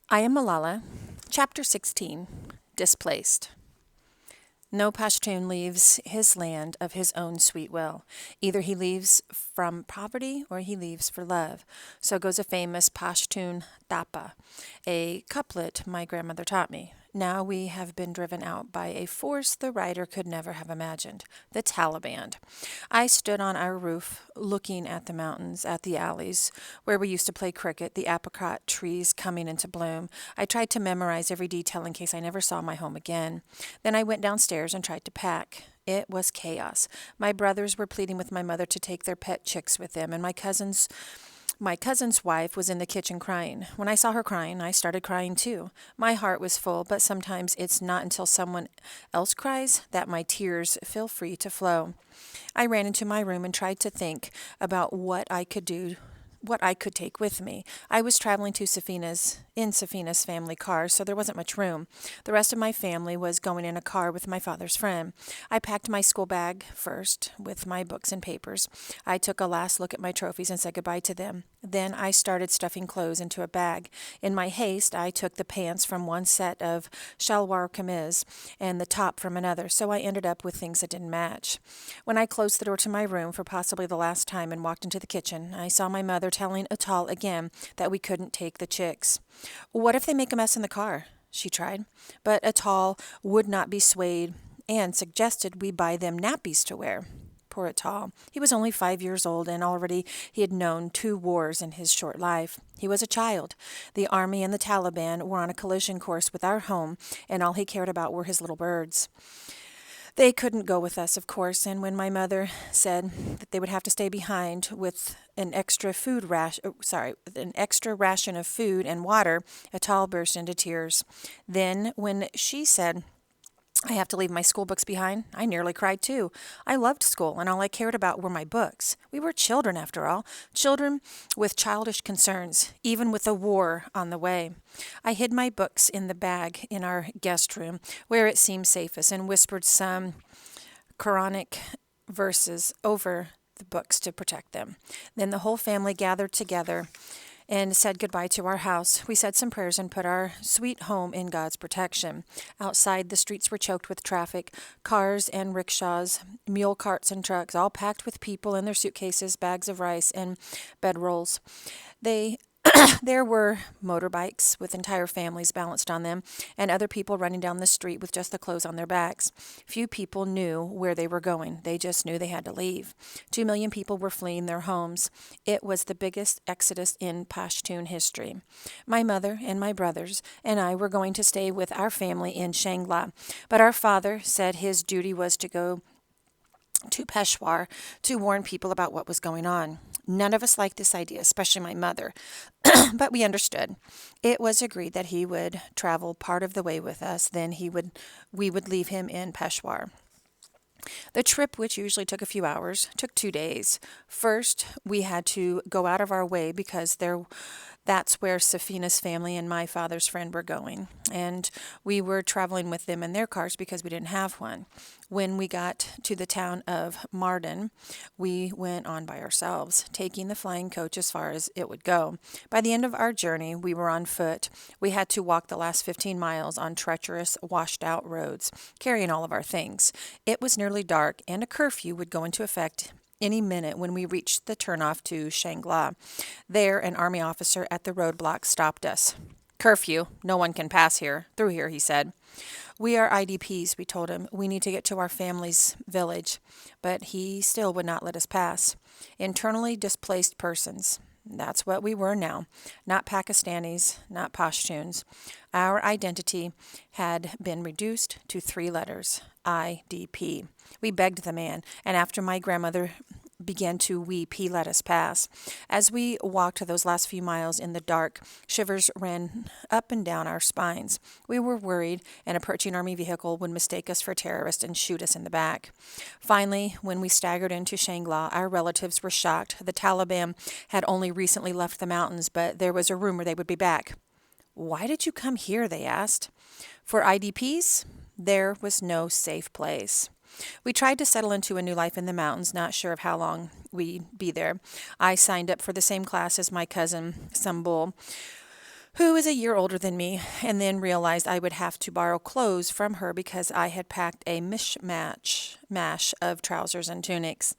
I am Malala. Chapter 16. Displaced. No Pashtun leaves his land of his own sweet will. Either he leaves from poverty or he leaves for love. So goes a famous Pashtun tapa, a couplet my grandmother taught me. Now we have been driven out by a force the writer could never have imagined, the Taliban. I stood on our roof looking at the mountains, at the alleys where we used to play cricket, the apricot trees coming into bloom. I tried to memorize every detail in case I never saw my home again. Then I went downstairs and tried to pack. It was chaos. My brothers were pleading with my mother to take their pet chicks with them, and my cousin's wife was in the kitchen crying. When I saw her crying, I started crying too. My heart was full, but sometimes it's not until someone else cries that my tears feel free to flow. I ran into my room and tried to think about what I could take with me. I was traveling to Safina's family car, so there wasn't much room. The rest of my family was going in a car with my father's friend. I packed my school bag first with my books and papers. I took a last look at my trophies and said goodbye to them. Then I started stuffing clothes into a bag. In my haste, I took the pants from one set of shalwar kameez and the top from another, so I ended up with things that didn't match. When I closed the door to my room for possibly the last time and walked into the kitchen, I saw my mother telling Atal again that we couldn't take the chicks. What if they make a mess in the car? She tried. But Atal would not be swayed and suggested we buy them nappies to wear. Poor Atal. He was only 5 years old, and already he had known 2 wars in his short life. He was a child. The army and the Taliban were on a collision course with our home, and all he cared about were his little birds. They couldn't go with us, of course, and when my mother said that they would have to stay behind with an extra ration of food and water, Atal burst into tears. Then, when she said, I have to leave my school books behind, I nearly cried too. I loved school, and all I cared about were my books. We were children, after all, children with childish concerns, even with a war on the way. I hid my books in the bag in our guest room, where it seemed safest, and whispered some Quranic verses over the books to protect them. Then the whole family gathered together and said goodbye to our house. We said some prayers and put our sweet home in God's protection. Outside, the streets were choked with traffic, cars and rickshaws, mule carts and trucks, all packed with people in their suitcases, bags of rice, and bedrolls. They There were motorbikes with entire families balanced on them, and other people running down the street with just the clothes on their backs. Few people knew where they were going. They just knew they had to leave. 2 million people were fleeing their homes. It was the biggest exodus in Pashtun history. My mother and my brothers and I were going to stay with our family in Shangla, but our father said his duty was to go to Peshawar to warn people about what was going on. None of us liked this idea, especially my mother, but we understood. It was agreed that he would travel part of the way with us, then we would leave him in Peshawar. The trip, which usually took a few hours, took 2 days. First, we had to go out of our way because that's where Safina's family and my father's friend were going, and we were traveling with them in their cars because we didn't have one. When we got to the town of Mardin, we went on by ourselves, taking the flying coach as far as it would go. By the end of our journey, we were on foot. We had to walk the last 15 miles on treacherous, washed-out roads, carrying all of our things. It was nearly dark, and a curfew would go into effect any minute when we reached the turnoff to Shangla. There, an army officer at the roadblock stopped us. Curfew. No one can pass through here, he said. We are IDPs, we told him. We need to get to our family's village. But he still would not let us pass. Internally displaced persons. That's what we were now. Not Pakistanis, not Pashtuns. Our identity had been reduced to 3 letters. IDP. We begged the man, and after my grandmother began to weep, he let us pass. As we walked those last few miles in the dark, shivers ran up and down our spines. We were worried an approaching army vehicle would mistake us for terrorists and shoot us in the back. Finally, when we staggered into Shangla, our relatives were shocked. The Taliban had only recently left the mountains, but there was a rumor they would be back. Why did you come here? They asked. For IDPs, there was no safe place. We tried to settle into a new life in the mountains, not sure of how long we'd be there. I signed up for the same class as my cousin, Sambul, who is a year older than me, and then realized I would have to borrow clothes from her because I had packed a mash of trousers and tunics.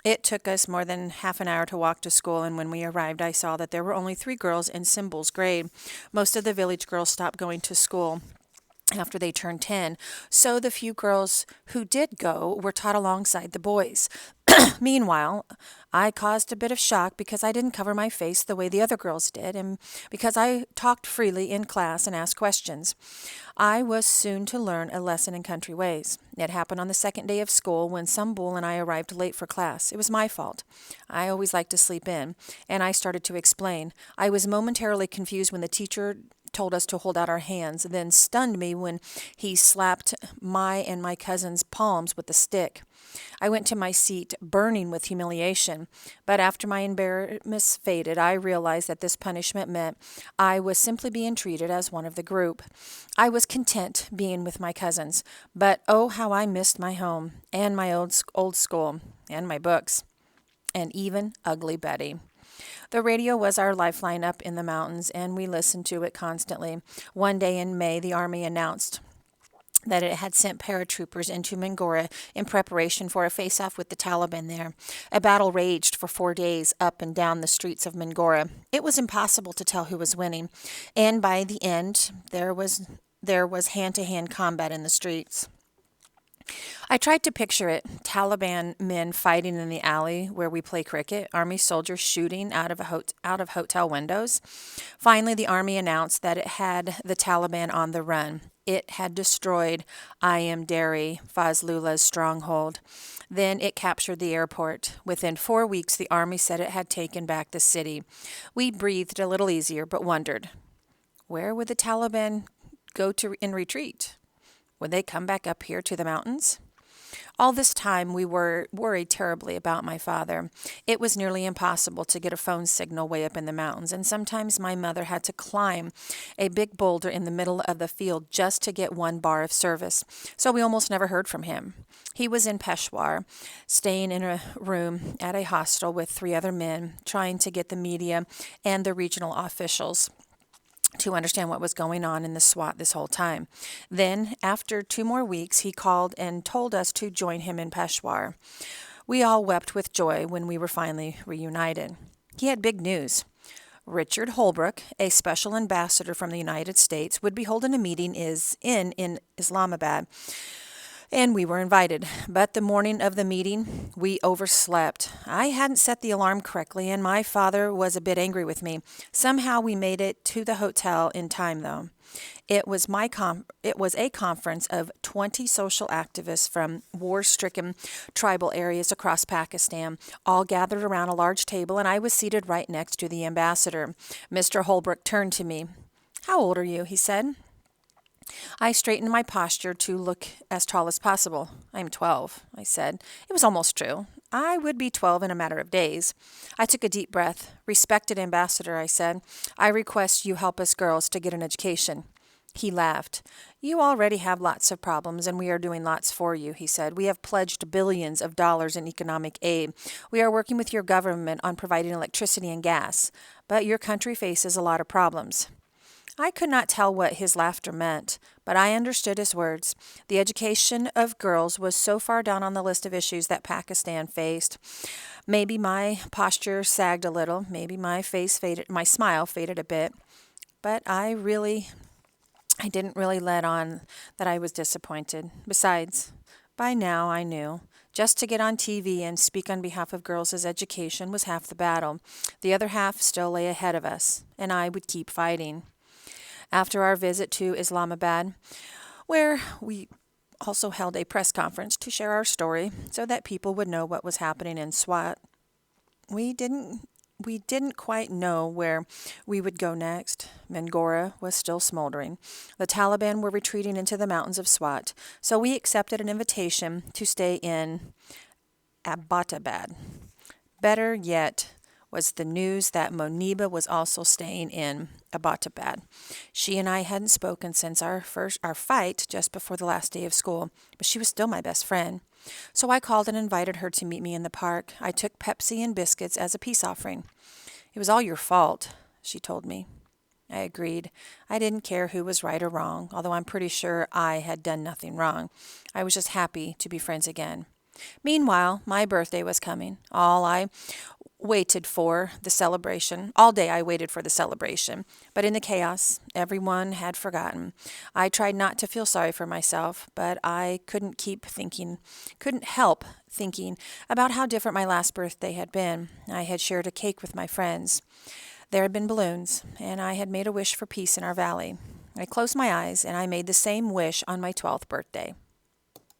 It took us more than half an hour to walk to school, and when we arrived, I saw that there were only 3 girls in Symbol's grade. Most of the village girls stopped going to school after they turned 10, so the few girls who did go were taught alongside the boys. Meanwhile, I caused a bit of shock because I didn't cover my face the way the other girls did, and because I talked freely in class and asked questions. I was soon to learn a lesson in country ways. It happened on the second day of school when some bull and I arrived late for class. It was my fault. I always like to sleep in, and I started to explain. I was momentarily confused when the teacher told us to hold out our hands, then stunned me when he slapped my and my cousin's palms with a stick. I went to my seat, burning with humiliation, but after my embarrassment faded, I realized that this punishment meant I was simply being treated as one of the group. I was content being with my cousins, but oh, how I missed my home, and my old school, and my books, and even Ugly Betty. The radio was our lifeline up in the mountains, and we listened to it constantly. One day in May, the Army announced that it had sent paratroopers into Mingora in preparation for a face-off with the Taliban there. A battle raged for 4 days up and down the streets of Mingora. It was impossible to tell who was winning, and by the end, there was hand-to-hand combat in the streets. I tried to picture it, Taliban men fighting in the alley where we play cricket, army soldiers shooting out of hotel windows. Finally, the army announced that it had the Taliban on the run. It had destroyed Derry, Fazlullah's stronghold. Then it captured the airport. Within 4 weeks, the army said it had taken back the city. We breathed a little easier, but wondered, where would the Taliban go to in retreat? Would they come back up here to the mountains? All this time we were worried terribly about my father. It was nearly impossible to get a phone signal way up in the mountains, and sometimes my mother had to climb a big boulder in the middle of the field just to get 1 bar of service, so we almost never heard from him. He was in Peshawar, staying in a room at a hostel with 3 other men, trying to get the media and the regional officials to understand what was going on in the SWAT this whole time. Then, after 2 more weeks, he called and told us to join him in Peshawar. We all wept with joy when we were finally reunited. He had big news. Richard Holbrooke, a special ambassador from the United States, would be holding a meeting in Islamabad, and we were invited. But the morning of the meeting, we overslept. I hadn't set the alarm correctly, and my father was a bit angry with me. Somehow we made it to the hotel in time, though. It was a conference of 20 social activists from war-stricken tribal areas across Pakistan, all gathered around a large table, and I was seated right next to the ambassador. Mr. Holbrook turned to me. "How old are you?" he said. I straightened my posture to look as tall as possible. "I'm 12, I said. It was almost true. I would be 12 in a matter of days. I took a deep breath. "Respected ambassador," I said, "I request you help us girls to get an education." He laughed. "You already have lots of problems, and we are doing lots for you," he said. "We have pledged billions of dollars in economic aid. We are working with your government on providing electricity and gas. But your country faces a lot of problems." I could not tell what his laughter meant, but I understood his words. The education of girls was so far down on the list of issues that Pakistan faced. Maybe my posture sagged a little, maybe my smile faded a bit, but I didn't really let on that I was disappointed. Besides, by now I knew. Just to get on TV and speak on behalf of girls' education was half the battle. The other half still lay ahead of us, and I would keep fighting. After our visit to Islamabad, where we also held a press conference to share our story so that people would know what was happening in SWAT, we didn't quite know where we would go next. Mingora was still smoldering. The Taliban were retreating into the mountains of Swat, so we accepted an invitation to stay in Abbottabad. Better yet was the news that Moniba was also staying in Abbottabad. She and I hadn't spoken since our fight just before the last day of school, but she was still my best friend. So I called and invited her to meet me in the park. I took Pepsi and biscuits as a peace offering. "It was all your fault," she told me. I agreed. I didn't care who was right or wrong, although I'm pretty sure I had done nothing wrong. I was just happy to be friends again. Meanwhile, my birthday was coming. All day I waited for the celebration. But in the chaos, everyone had forgotten. I tried not to feel sorry for myself, but I couldn't help thinking about how different my last birthday had been. I had shared a cake with my friends. There had been balloons, and I had made a wish for peace in our valley. I closed my eyes and I made the same wish on my 12th birthday.